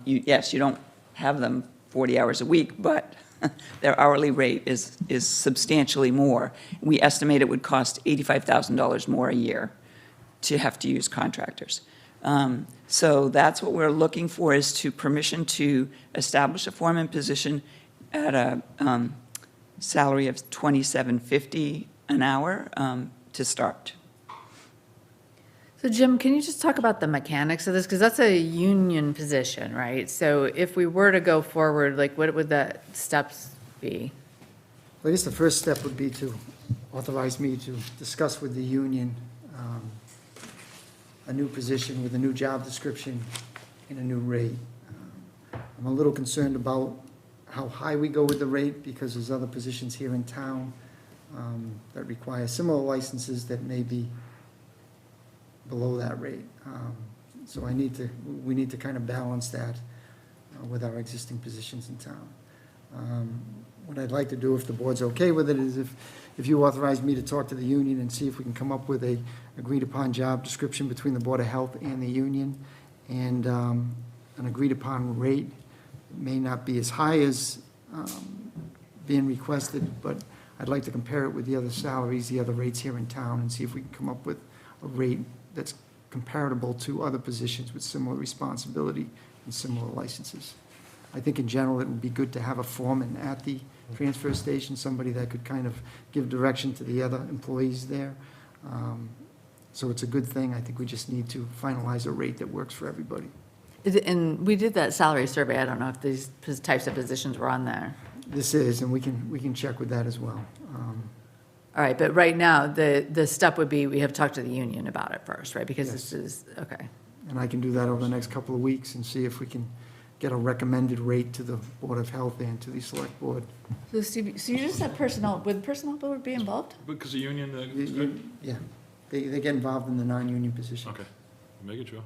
Yes, you don't have them 40 hours a week, but their hourly rate is substantially more. We estimate it would cost $85,000 more a year to have to use contractors. So that's what we're looking for, is permission to establish a foreman position at a salary of $27.50 an hour to start. So Jim, can you just talk about the mechanics of this? Because that's a union position, right? So if we were to go forward, like what would the steps be? Well, I guess the first step would be to authorize me to discuss with the union a new position with a new job description and a new rate. I'm a little concerned about how high we go with the rate, because there's other positions here in town that require similar licenses that may be below that rate. So we need to kind of balance that with our existing positions in town. What I'd like to do, if the board's okay with it, is if you authorize me to talk to the union and see if we can come up with a agreed-upon job description between the Board of Health and the union, and an agreed-upon rate. It may not be as high as being requested, but I'd like to compare it with the other salaries, the other rates here in town, and see if we can come up with a rate that's comparable to other positions with similar responsibility and similar licenses. I think in general, it would be good to have a foreman at the transfer station, somebody that could kind of give direction to the other employees there. So it's a good thing. I think we just need to finalize a rate that works for everybody. And we did that salary survey. I don't know if these types of positions were on there. This is, and we can check with that as well. All right, but right now, the step would be, we have talked to the union about it first, right? Because this is, okay. And I can do that over the next couple of weeks and see if we can get a recommended rate to the Board of Health and to the Select Board. So Steve, so you just said personnel, would personnel board be involved? Because the union, Yeah, they get involved in the non-union position. okay, making sure.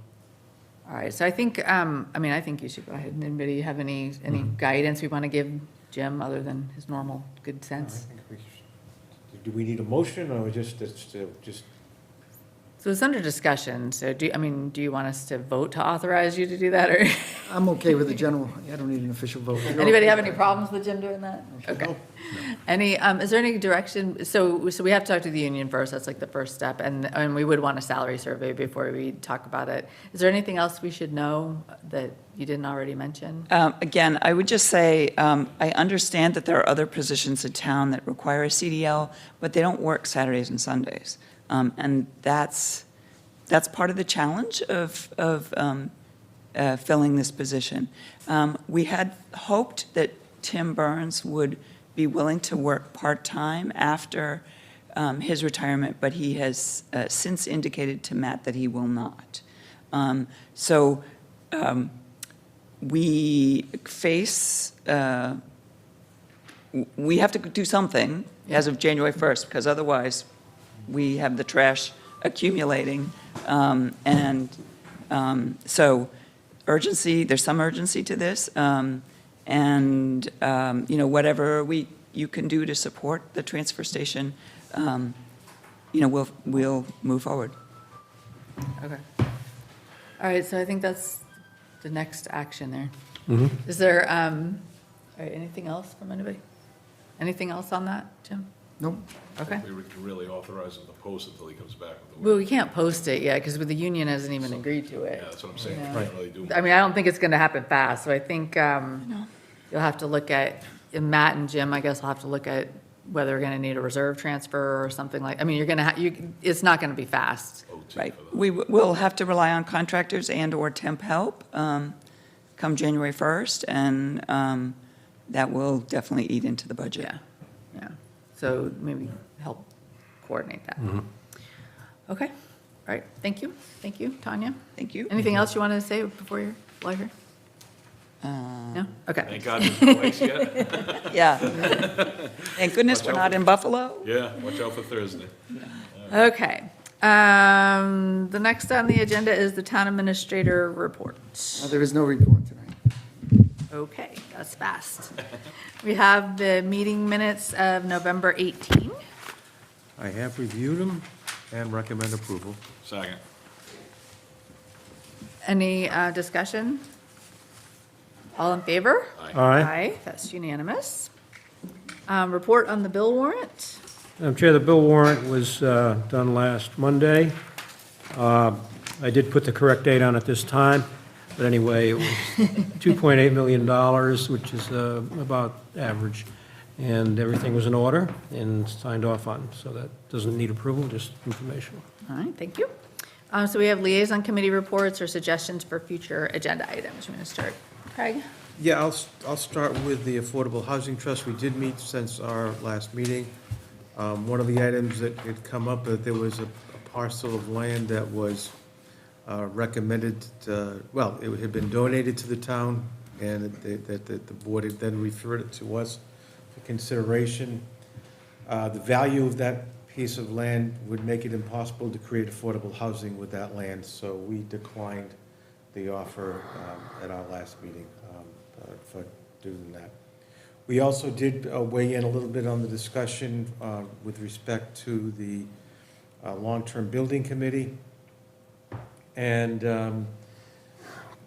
All right, so I think, I think you should go ahead. Anybody have any guidance we want to give Jim other than his normal good sense? Do we need a motion, or just? So it's under discussion, so do you want us to vote to authorize you to do that, or? I'm okay with the general, I don't need an official vote. Anybody have any problems with Jim doing that? Okay. Is there any direction, so we have to talk to the union first, that's like the first step, and we would want a salary survey before we talk about it. Is there anything else we should know that you didn't already mention? Again, I would just say, I understand that there are other positions in town that require a CDL, but they don't work Saturdays and Sundays. And that's part of the challenge of filling this position. We had hoped that Tim Burns would be willing to work part-time after his retirement, but he has since indicated to Matt that he will not. So we face, we have to do something as of January 1st, because otherwise we have the trash accumulating. So urgency, there's some urgency to this. And, whatever you can do to support the transfer station, we'll move forward. Okay. All right, so I think that's the next action there. Is there, all right, anything else from anybody? Anything else on that, Jim? Nope. Okay. We can really authorize him to post until he comes back with the. Well, we can't post it yet, because the union hasn't even agreed to it. Yeah, that's what I'm saying. Yeah. We can't really do. I mean, I don't think it's gonna happen fast, so I think, you'll have to look at, and Matt and Jim, I guess, will have to look at whether we're gonna need a reserve transfer or something like, I mean, you're gonna it's not gonna be fast. OT Right. for the- We will have to rely on contractors and/or temp help come January 1st, and that will definitely eat into the budget. Yeah, yeah. So maybe help coordinate that. Okay, all right, thank you, Tanya. Thank you. Anything else you want to say before you're here? No? Okay. Thank God there's no ice yet. Yeah. Thank goodness we're not in Buffalo. Yeah, watch out for Thursday. Okay. The next on the agenda is the town administrator report. There is no report tonight. Okay, that's fast. We have the meeting minutes of November 18. I have reviewed them and recommend approval. Second. Any discussion? All in favor? Aye. That's unanimous. Report on the bill warrant. Madam Chair, the bill warrant was done last Monday. I did put the correct date on it this time, but anyway, it was $2.8 million, which is about average, and everything was in order and signed off on, so that doesn't need approval, just informational. All right, thank you. So we have liaison committee reports or suggestions for future agenda items. You want to start, Craig? Yeah, I'll start with the Affordable Housing Trust. We did meet since our last meeting. One of the items that had come up, that there was a parcel of land that was recommended, well, it had been donated to the town, and that the board had then referred it to us for consideration. The value of that piece of land would make it impossible to create affordable housing with that land, so we declined the offer at our last meeting for doing that. We also did weigh in a little bit on the discussion with respect to the long-term building committee. And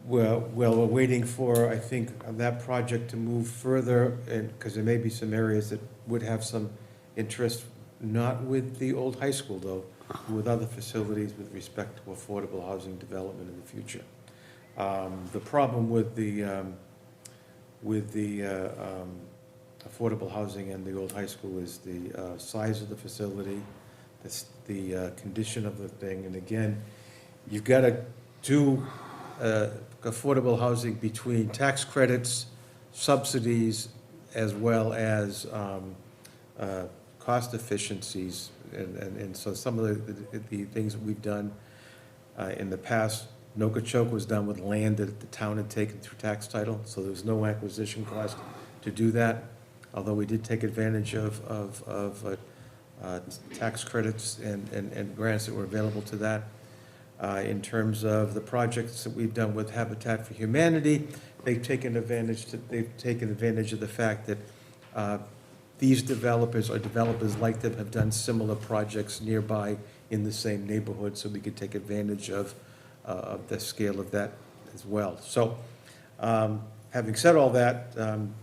we're waiting for, I think, that project to move further, and because there may be some areas that would have some interest, not with the old high school, though, with other facilities with respect to affordable housing development in the future. The problem with the affordable housing and the old high school is the size of the facility, the condition of the thing, and again, you've got to do affordable housing between tax credits, subsidies, as well as cost efficiencies, and so some of the things that we've done in the past, Nokichoke was done with land that the town had taken through tax title, so there was no acquisition cost to do that, although we did take advantage of tax credits and grants that were available to that. In terms of the projects that we've done with Habitat for Humanity, they've taken advantage of the fact that these developers or developers like them have done similar projects nearby in the same neighborhood, so we could take advantage of the scale of that as well. So, having said all that,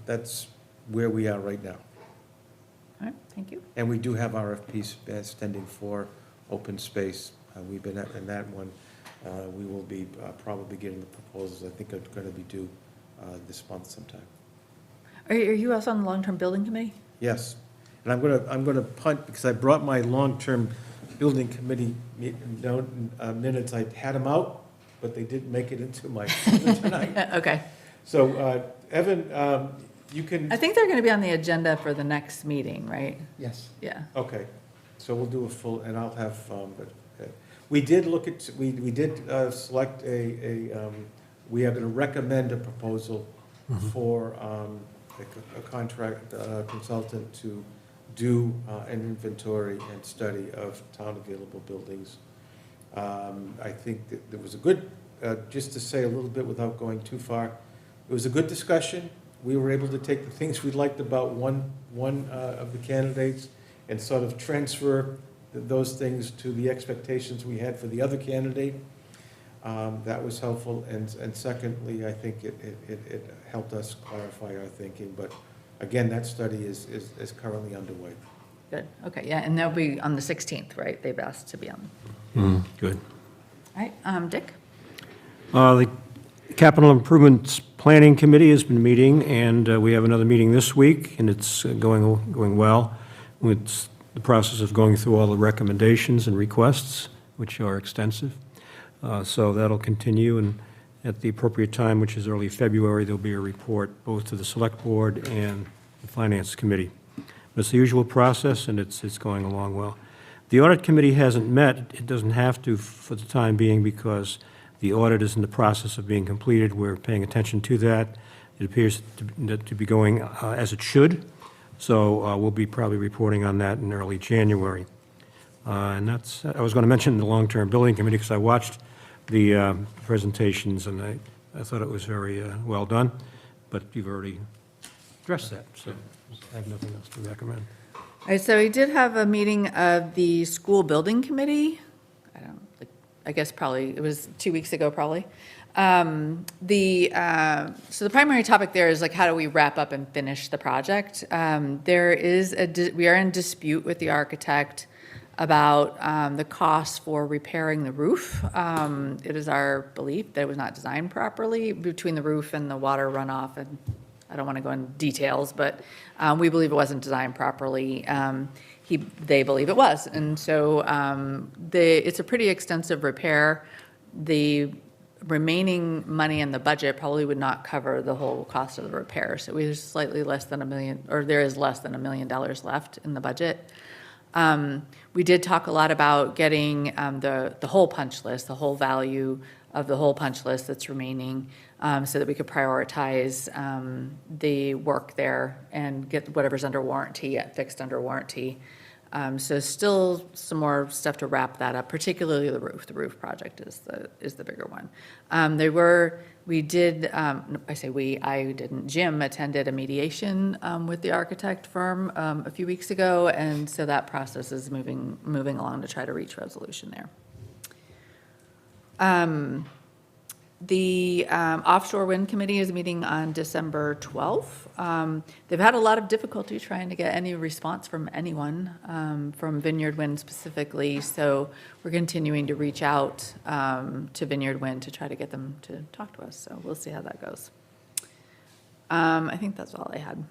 that's where we are right now. All right, thank you. And we do have RFPs standing for open space. We've been in that one. We will be probably getting the proposals, I think are going to be due this month sometime. Are you also on the long-term building committee? Yes, and I'm gonna punt, because I brought my long-term building committee minutes. I had them out, but they didn't make it into my tonight. Okay. So, Evan, you can, I think they're going to be on the agenda for the next meeting, right? Yes. Yeah. okay, so we'll do a full, and I'll have, we did look at, we did select we are gonna recommend a proposal for a contract consultant to do an inventory and study of town available buildings. I think that there was a good, just to say a little bit without going too far, it was a good discussion. We were able to take the things we liked about one of the candidates and sort of transfer those things to the expectations we had for the other candidate. That was helpful, and secondly, I think it helped us clarify our thinking, but again, that study is currently underway. Good. Okay, yeah, and they'll be on the 16th, right? They've asked to be on. Good. All right, Dick? The Capital Improvements Planning Committee has been meeting, and we have another meeting this week, and it's going well. It's the process of going through all the recommendations and requests, which are extensive. So that'll continue, and at the appropriate time, which is early February, there'll be a report both to the Select Board and the Finance Committee. But it's the usual process, and it's going along well. The Audit Committee hasn't met. It doesn't have to for the time being because the audit is in the process of being completed. We're paying attention to that. It appears to be going as it should, so we'll be probably reporting on that in early January. And that's, I was going to mention the Long-Term Building Committee because I watched the presentations, and I thought it was very well done, but you've already addressed that, so I have nothing else to recommend. All right, so we did have a meeting of the School Building Committee. I guess probably, it was 2 weeks ago, probably. So the primary topic there is like, how do we wrap up and finish the project? We are in dispute with the architect about the cost for repairing the roof. It is our belief that it was not designed properly between the roof and the water runoff, and I don't want to go into details, but we believe it wasn't designed properly. They believe it was, and so it's a pretty extensive repair. The remaining money in the budget probably would not cover the whole cost of the repair, so we have slightly less than $1 million, or there is less than $1 million left in the budget. We did talk a lot about getting the whole punch list, the whole value of the whole punch list that's remaining, so that we could prioritize the work there and get whatever's under warranty fixed under warranty. So still some more stuff to wrap that up, particularly the roof. The roof project is the bigger one. I didn't, Jim attended a mediation with the architect firm a few weeks ago, and so that process is moving along to try to reach resolution there. The Offshore Wind Committee is meeting on December 12th. They've had a lot of difficulty trying to get any response from anyone, from Vineyard Wind specifically, so we're continuing to reach out to Vineyard Wind to try to get them to talk to us, so we'll see how that goes. I think that's all I had.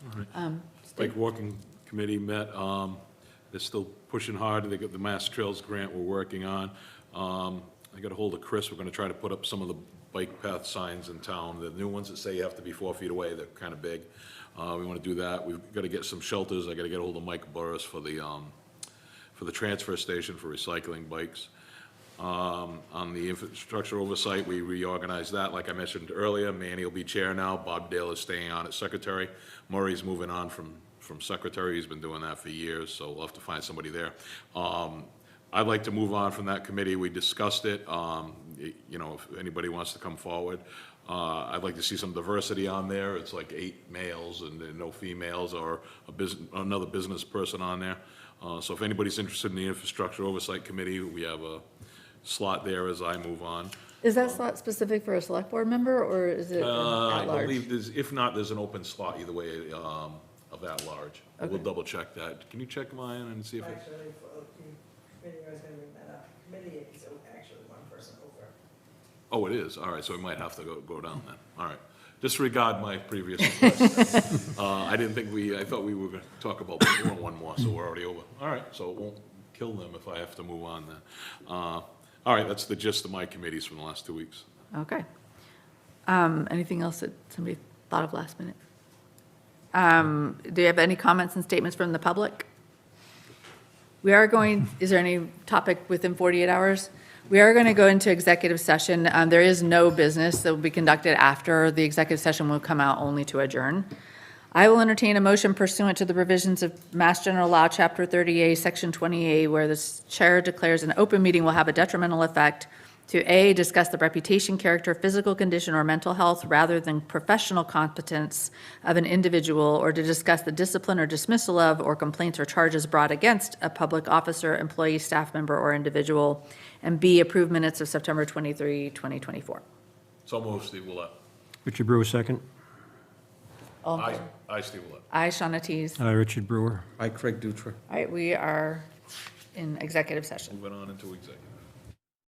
All right. Lake Walking Committee met. They're still pushing hard. They got the Mass Trails grant we're working on. I got a hold of Chris. We're going to try to put up some of the bike path signs in town. The new ones that say you have to be 4 feet away, they're kind of big. We want to do that. We've got to get some shelters. I got to get a hold of Mike Burris for the transfer station for recycling bikes. On the infrastructure oversight, we reorganized that. Like I mentioned earlier, Manny will be chair now. Bob Dale is staying on as secretary. Murray's moving on from secretary. He's been doing that for years, so we'll have to find somebody there. I'd like to move on from that committee. We discussed it. If anybody wants to come forward, I'd like to see some diversity on there. It's like 8 males and no females, or another business person on there. So if anybody's interested in the infrastructure oversight committee, we have a slot there as I move on. Is that slot specific for a select board member, or is it at I large? believe if not, there's an open slot either way of that large. But we'll double check that. Can you check mine and see if it? Actually, for the committee, I was gonna bring that up, committee is actually one person over. Oh, it is? All right, so we might have to go down then. All right. Disregard my previous request. I didn't think I thought we were going to talk about doing one more, so we're already over. All right, so it won't kill them if I have to move on then. All right, that's the gist of my committees from the last 2 weeks. Okay. Anything else that somebody thought of last minute? Do you have any comments and statements from the public? Is there any topic within 48 hours? We are going to go into executive session. There is no business that will be conducted after the executive session will come out only to adjourn. I will entertain a motion pursuant to the provisions of Mass General Law, Chapter 30A, Section 20A, where the chair declares an open meeting will have a detrimental effect to A, discuss the reputation, character, physical condition, or mental health rather than professional competence of an individual, or to discuss the discipline or dismissal of, or complaints or charges brought against a public officer, employee, staff member, or individual, and B, approve minutes of September 23, 2024. So move, Steve Willett. Richard Brewer, second. All in Aye, favor? aye, Steve Willett. Aye, Shawna Tees. Hi, Richard Brewer. Hi, Craig Dutra. All right, we are in executive session. Moving on into executive.